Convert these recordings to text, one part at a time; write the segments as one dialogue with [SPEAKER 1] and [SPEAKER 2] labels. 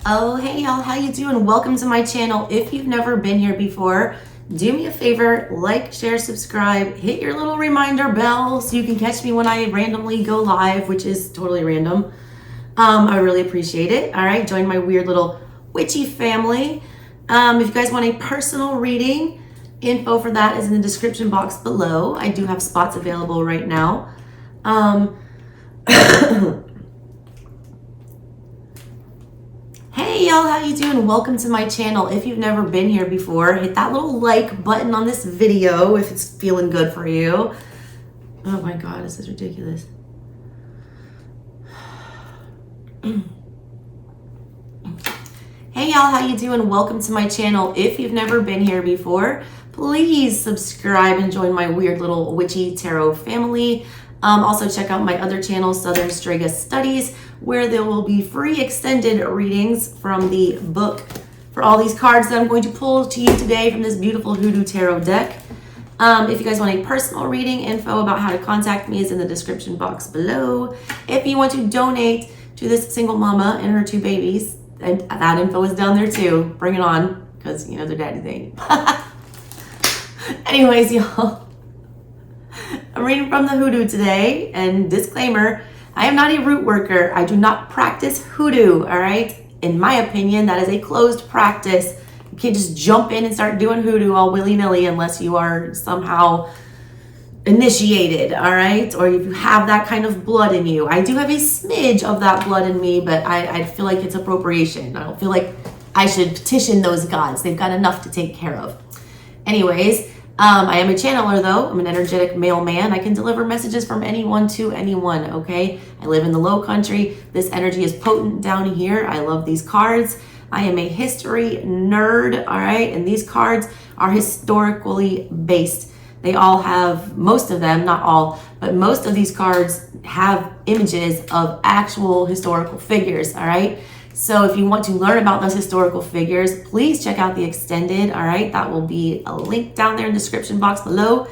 [SPEAKER 1] Oh, hey y'all, how you doing? Welcome to my channel. If you've never been here before, do me a favor, like, share, subscribe, hit your little reminder bell so you can catch me when I randomly go live, which is totally random. I really appreciate it. All right, join my weird little witchy family. If you guys want a personal reading, info for that is in the description box below. I do have spots available right now. Hey y'all, how you doing? Welcome to my channel. If you've never been here before, hit that little like button on this video if it's feeling good for you. Oh my god, this is ridiculous. Hey y'all, how you doing? Welcome to my channel. If you've never been here before, please subscribe and join my weird little witchy tarot family. Also check out my other channel, SouthernStrega Studies, where there will be free extended readings from the book for all these cards that I'm going to pull to you today from this beautiful Hoodoo Tarot deck. If you guys want a personal reading, info about how to contact me is in the description box below. If you want to donate to this single mama and her 2 babies, and that info is down there too. Bring it on, because you know their daddy thing. Anyways, y'all. I'm reading from the Hoodoo today, and disclaimer, I am not a root worker. I do not practice Hoodoo, all right? In my opinion, that is a closed practice. You can't just jump in and start doing Hoodoo all willy-nilly unless you are somehow initiated, all right? Or if you have that kind of blood in you. I do have a smidge of that blood in me, but I feel like it's appropriation. I don't feel like I should petition those gods. They've got enough to take care of. Anyways, I am a channeler though. I'm an energetic mailman. I can deliver messages from anyone to anyone, okay? I live in the low country. This energy is potent down here. I love these cards. I am a history nerd, all right? And these cards are historically based. They all have, most of them, not all, but most of these cards have images of actual historical figures, all right? So if you want to learn about those historical figures, please check out the extended, all right? That will be a link down there in the description box below,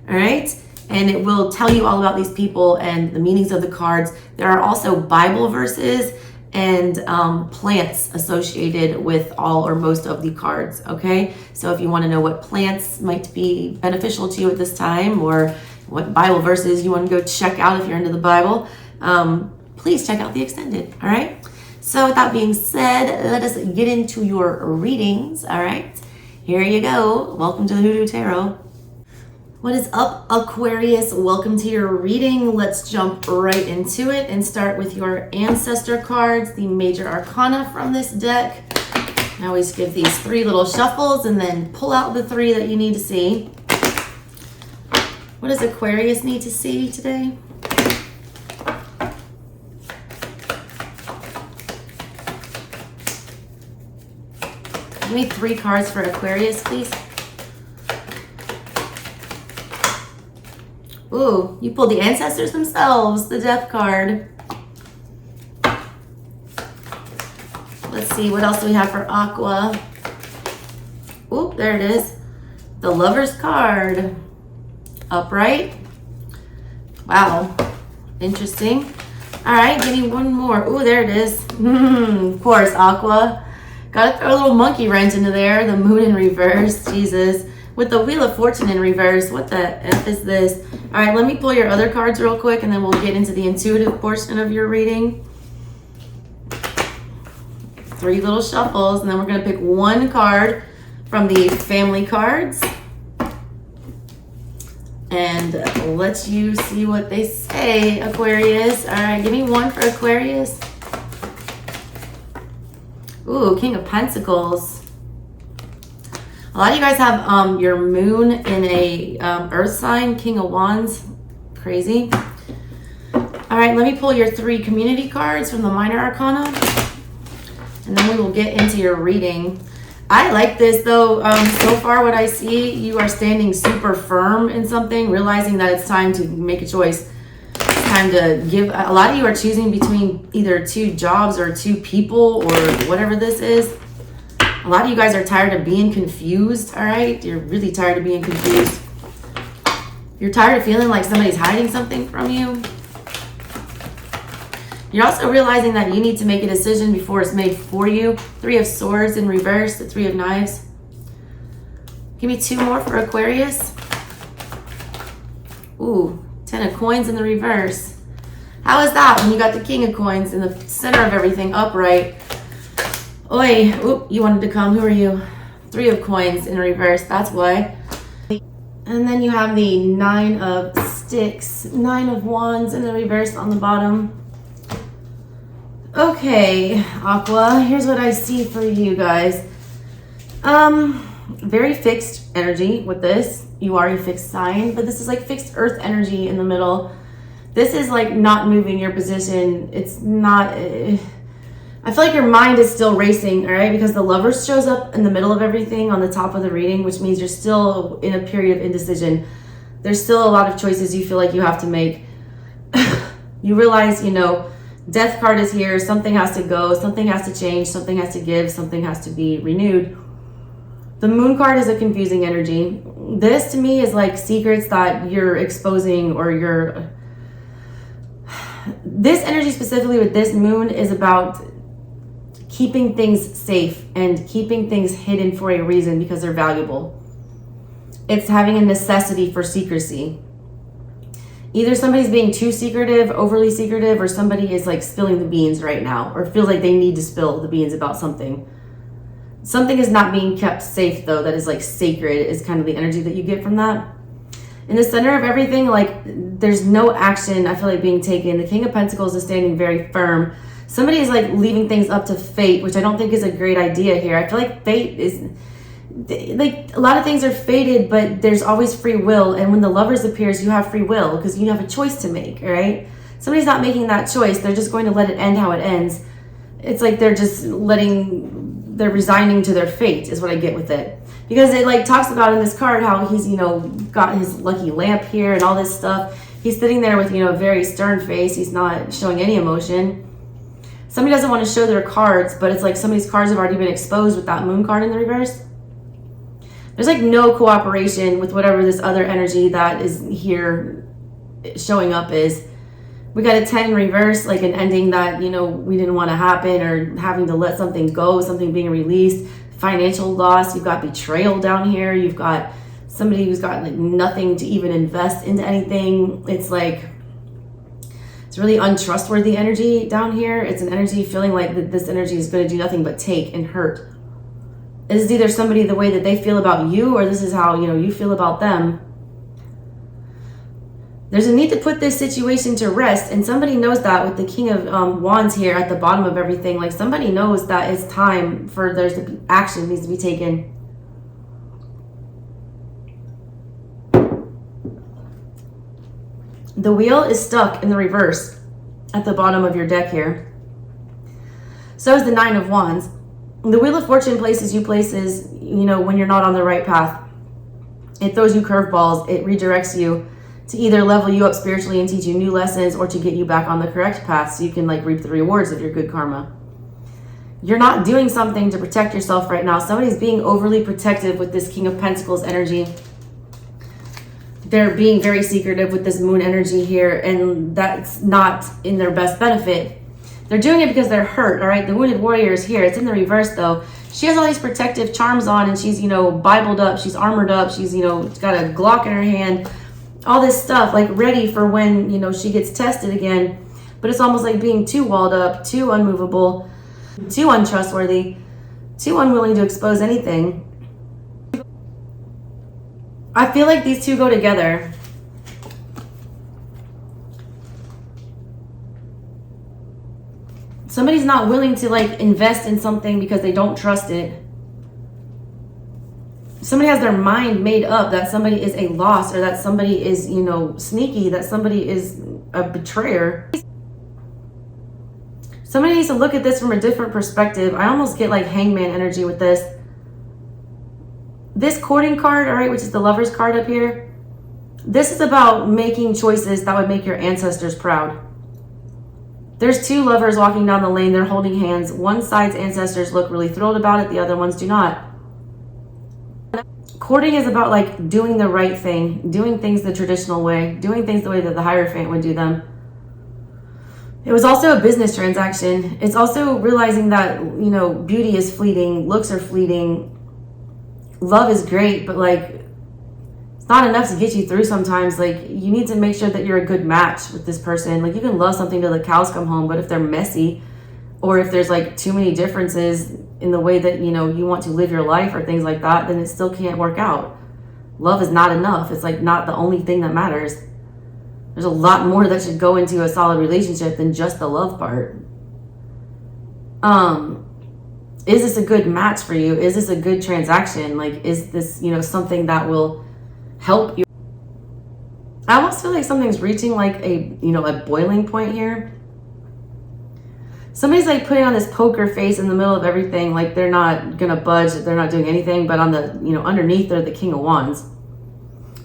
[SPEAKER 1] all right? And it will tell you all about these people and the meanings of the cards. There are also Bible verses and plants associated with all or most of the cards, okay? So if you want to know what plants might be beneficial to you at this time, or what Bible verses you want to go check out if you're into the Bible, please check out the extended, all right? So with that being said, let us get into your readings, all right? Here you go. Welcome to the Hoodoo Tarot. What is up, Aquarius? Welcome to your reading. Let's jump right into it and start with your ancestor cards, the major arcana from this deck. I always give these 3 little shuffles and then pull out the 3 that you need to see. What does Aquarius need to see today? Give me 3 cards for Aquarius, please. Ooh, you pulled the ancestors themselves, the death card. Let's see, what else do we have for Aqua? Ooh, there it is. The Lover's card. Upright. Wow, interesting. All right, give me 1 more. Ooh, there it is. Of course, Aqua. Gotta throw a little monkey wrench into there. The Moon in reverse, Jesus. With the Wheel of Fortune in reverse, what the F is this? All right, let me pull your other cards real quick and then we'll get into the intuitive portion of your reading. 3 little shuffles, and then we're gonna pick 1 card from the family cards. And let you see what they say, Aquarius. All right, give me 1 for Aquarius. Ooh, King of Pentacles. A lot of you guys have your moon in a earth sign, King of Wands. Crazy. All right, let me pull your 3 community cards from the minor arcana. And then we will get into your reading. I like this though. So far what I see, you are standing super firm in something, realizing that it's time to make a choice. Time to give. A lot of you are choosing between either 2 jobs or 2 people or whatever this is. A lot of you guys are tired of being confused, all right? You're really tired of being confused. You're tired of feeling like somebody's hiding something from you. You're also realizing that you need to make a decision before it's made for you. 3 of Swords in reverse, the 3 of Knives. Give me 2 more for Aquarius. Ooh, 10 of Coins in the reverse. How is that when you got the King of Coins in the center of everything upright? Oi, oop, you wanted to come. Who are you? 3 of Coins in reverse, that's why. And then you have the 9 of Sticks, 9 of Wands in the reverse on the bottom. Okay, Aqua, here's what I see for you guys. Very fixed energy with this. You are a fixed sign, but this is like fixed earth energy in the middle. This is like not moving your position. It's not, I feel like your mind is still racing, all right? Because the Lovers shows up in the middle of everything on the top of the reading, which means you're still in a period of indecision. There's still a lot of choices you feel like you have to make. You realize, you know, Death card is here. Something has to go. Something has to change. Something has to give. Something has to be renewed. The Moon card is a confusing energy. This to me is like secrets that you're exposing, or you're... This energy specifically with this Moon is about keeping things safe and keeping things hidden for a reason, because they're valuable. It's having a necessity for secrecy. Either somebody's being too secretive, overly secretive, or somebody is like spilling the beans right now, or feels like they need to spill the beans about something. Something is not being kept safe though, that is like sacred, is kind of the energy that you get from that. In the center of everything, like there's no action, I feel like, being taken. The King of Pentacles is standing very firm. Somebody is like leaving things up to fate, which I don't think is a great idea here. I feel like fate is... like a lot of things are fated, but there's always free will, and when the Lovers appears, you have free will because you have a choice to make. All right, somebody's not making that choice. They're just going to let it end how it ends. It's like they're just they're resigning to their fate is what I get with it, because it like talks about in this card how he's, you know, got his lucky lamp here and all this stuff. He's sitting there with, you know, a very stern face. He's not showing any emotion. Somebody doesn't want to show their cards, but it's like somebody's cards have already been exposed with that Moon card in the reverse. There's like no cooperation with whatever this other energy that is here showing up is. We got a 10 in reverse, like an ending that, you know, we didn't want to happen, or having to let something go, something being released, financial loss. You've got betrayal down here. You've got somebody who's got like nothing to even invest into anything. It's like, it's really untrustworthy energy down here. It's an energy feeling like that this energy is going to do nothing but take and hurt. This is either somebody the way that they feel about you, or this is how, you know, you feel about them. There's a need to put this situation to rest, and somebody knows that with the King of Wands here at the bottom of everything. Like somebody knows that it's time for there to be action needs to be taken. The Wheel is stuck in the reverse at the bottom of your deck here. So is the 9 of Wands. The Wheel of Fortune places you places, you know, when you're not on the right path. It throws you curveballs. It redirects you to either level you up spiritually and teach you new lessons, or to get you back on the correct path so you can like reap the rewards of your good karma. You're not doing something to protect yourself right now. Somebody's being overly protective with this King of Pentacles energy. They're being very secretive with this Moon energy here, and that's not in their best benefit. They're doing it because they're hurt, all right? The Wounded Warrior is here. It's in the reverse, though. She has all these protective charms on, and she's, you know, Bibled up. She's armored up. She's, you know, got a Glock in her hand. All this stuff, like, ready for when, you know, she gets tested again. But it's almost like being too walled up, too unmovable, too untrustworthy, too unwilling to expose anything. I feel like these two go together. Somebody's not willing to like invest in something because they don't trust it. Somebody has their mind made up that somebody is a loss, or that somebody is, you know, sneaky, that somebody is a betrayer. Somebody needs to look at this from a different perspective. I almost get like Hangman energy with this. This courting card, all right, which is the Lover's card up here. This is about making choices that would make your ancestors proud. There's two lovers walking down the lane. They're holding hands. One side's ancestors look really thrilled about it. The other ones do not. Courting is about like doing the right thing, doing things the traditional way, doing things the way that the Hierophant would do them. It was also a business transaction. It's also realizing that, you know, beauty is fleeting, looks are fleeting, love is great, but like, it's not enough to get you through sometimes. Like, you need to make sure that you're a good match with this person. Like, you can love something till the cows come home, but if they're messy, or if there's like too many differences in the way that, you know, you want to live your life or things like that, then it still can't work out. Love is not enough. It's like not the only thing that matters. There's a lot more that should go into a solid relationship than just the love part. Is this a good match for you? Is this a good transaction? Like, is this, you know, something that will help you? I almost feel like something's reaching like a, you know, a boiling point here. Somebody's like putting on this poker face in the middle of everything, like they're not gonna budge, they're not doing anything, but on the, you know, underneath they're the King of Wands.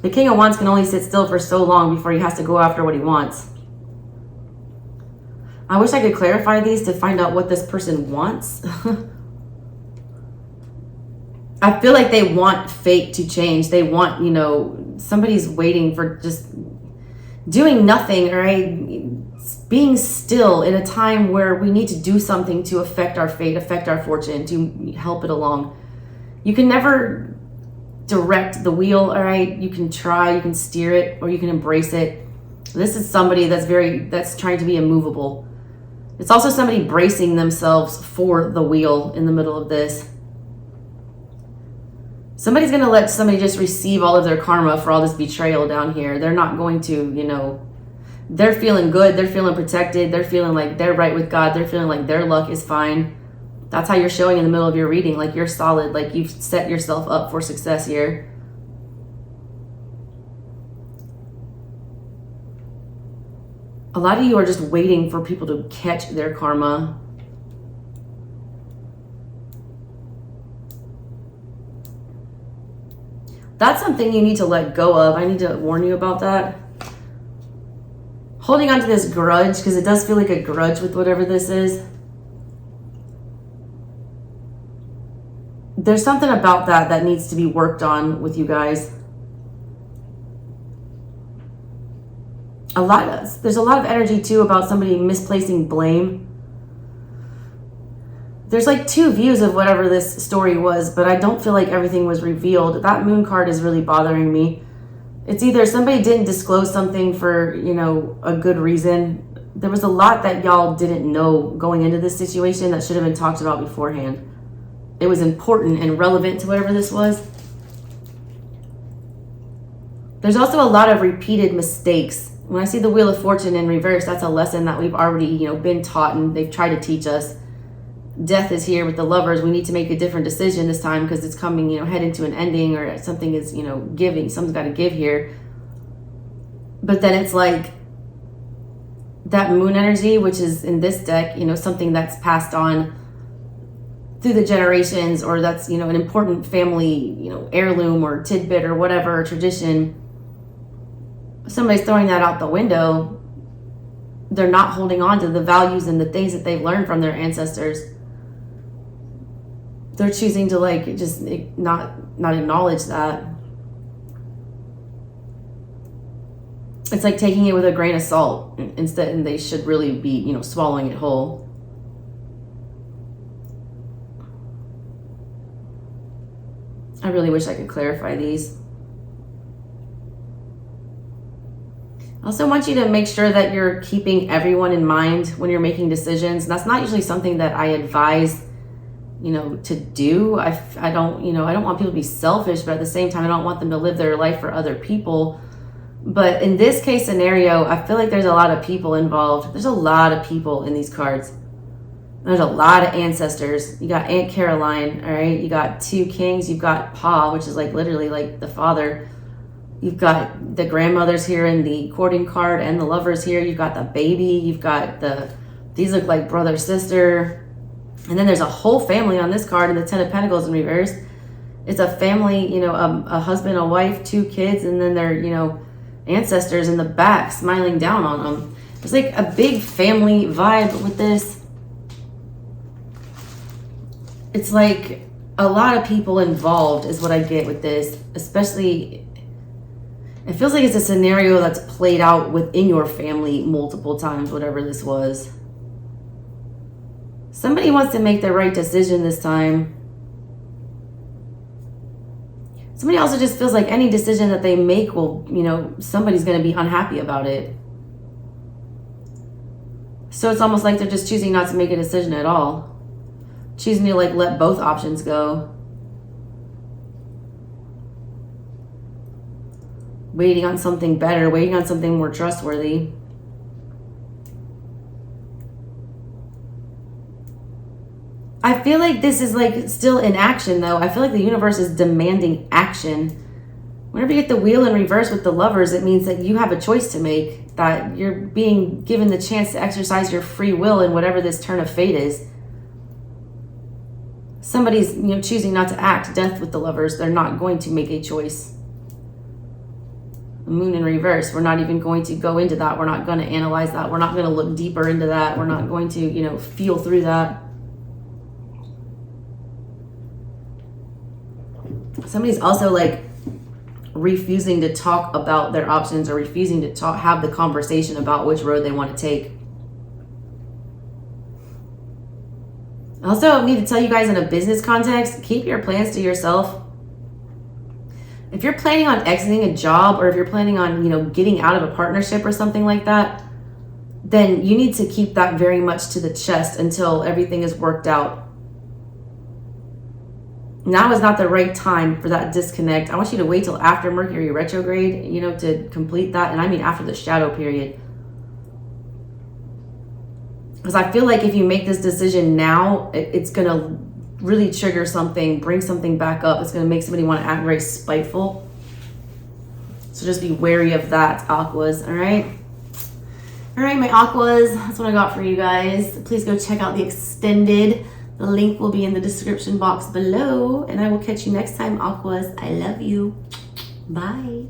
[SPEAKER 1] The King of Wands can only sit still for so long before he has to go after what he wants. I wish I could clarify these to find out what this person wants. I feel like they want fate to change. They want, you know, somebody's waiting for just doing nothing, all right? Being still in a time where we need to do something to affect our fate, affect our fortune, to help it along. You can never direct the wheel, all right? You can try, you can steer it, or you can embrace it. This is somebody that's trying to be immovable. It's also somebody bracing themselves for the wheel in the middle of this. Somebody's going to let somebody just receive all of their karma for all this betrayal down here. They're not going to, you know, they're feeling good. They're feeling protected. They're feeling like they're right with God. They're feeling like their luck is fine. That's how you're showing in the middle of your reading. Like, you're solid. Like, you've set yourself up for success here. A lot of you are just waiting for people to catch their karma. That's something you need to let go of. I need to warn you about that. Holding on to this grudge, because it does feel like a grudge with whatever this is. There's something about that needs to be worked on with you guys. There's a lot of energy too about somebody misplacing blame. There's like two views of whatever this story was, but I don't feel like everything was revealed. That moon card is really bothering me. It's either somebody didn't disclose something for, you know, a good reason. There was a lot that y'all didn't know going into this situation that should have been talked about beforehand. It was important and relevant to whatever this was. There's also a lot of repeated mistakes. When I see the Wheel of Fortune in reverse, that's a lesson that we've already, you know, been taught and they've tried to teach us. Death is here with the Lovers. We need to make a different decision this time because it's coming, you know, heading to an ending, or something is, you know, giving. Something's got to give here. But then it's like that moon energy, which is in this deck, you know, something that's passed on through the generations, or that's, you know, an important family, you know, heirloom or tidbit or whatever, tradition. Somebody's throwing that out the window. They're not holding on to the values and the things that they've learned from their ancestors. They're choosing to like just not acknowledge that. It's like taking it with a grain of salt instead, and they should really be, you know, swallowing it whole. I really wish I could clarify these. I also want you to make sure that you're keeping everyone in mind when you're making decisions. That's not usually something that I advise, you know, to do. I don't, you know, I don't want people to be selfish, but at the same time, I don't want them to live their life for other people. But in this case scenario, I feel like there's a lot of people involved. There's a lot of people in these cards. There's a lot of ancestors. You got Aunt Caroline, all right? You got two kings. You've got Pa, which is like literally like the father. You've got the grandmothers here in the courting card and the lovers here. You've got the baby. You've got these look like brother, sister. And then there's a whole family on this card in the Ten of Pentacles in reverse. It's a family, you know, a husband, a wife, two kids, and then their, you know, ancestors in the back smiling down on them. It's like a big family vibe with this. It's like a lot of people involved is what I get with this, especially It feels like it's a scenario that's played out within your family multiple times, whatever this was. Somebody wants to make the right decision this time. Somebody also just feels like any decision that they make will, you know, somebody's going to be unhappy about it. So it's almost like they're just choosing not to make a decision at all. Choosing to like let both options go. Waiting on something better, waiting on something more trustworthy. I feel like this is like still in action though. I feel like the universe is demanding action. Whenever you get the wheel in reverse with the Lovers, it means that you have a choice to make, that you're being given the chance to exercise your free will in whatever this turn of fate is. Somebody's, you know, choosing not to act. Death with the Lovers. They're not going to make a choice. The Moon in reverse. We're not even going to go into that. We're not going to analyze that. We're not going to look deeper into that. We're not going to, you know, feel through that. Somebody's also like refusing to talk about their options or refusing to have the conversation about which road they want to take. I also need to tell you guys in a business context, keep your plans to yourself. If you're planning on exiting a job or if you're planning on, you know, getting out of a partnership or something like that, then you need to keep that very much to the chest until everything is worked out. Now is not the right time for that disconnect. I want you to wait till after Mercury retrograde, you know, to complete that. And I mean after the shadow period. Because I feel like if you make this decision now, it's going to really trigger something, bring something back up. It's going to make somebody want to act very spiteful. So just be wary of that, Aquas, all right? All right, my Aquas, that's what I got for you guys. Please go check out the extended. The link will be in the description box below. And I will catch you next time, Aquas. I love you. Bye.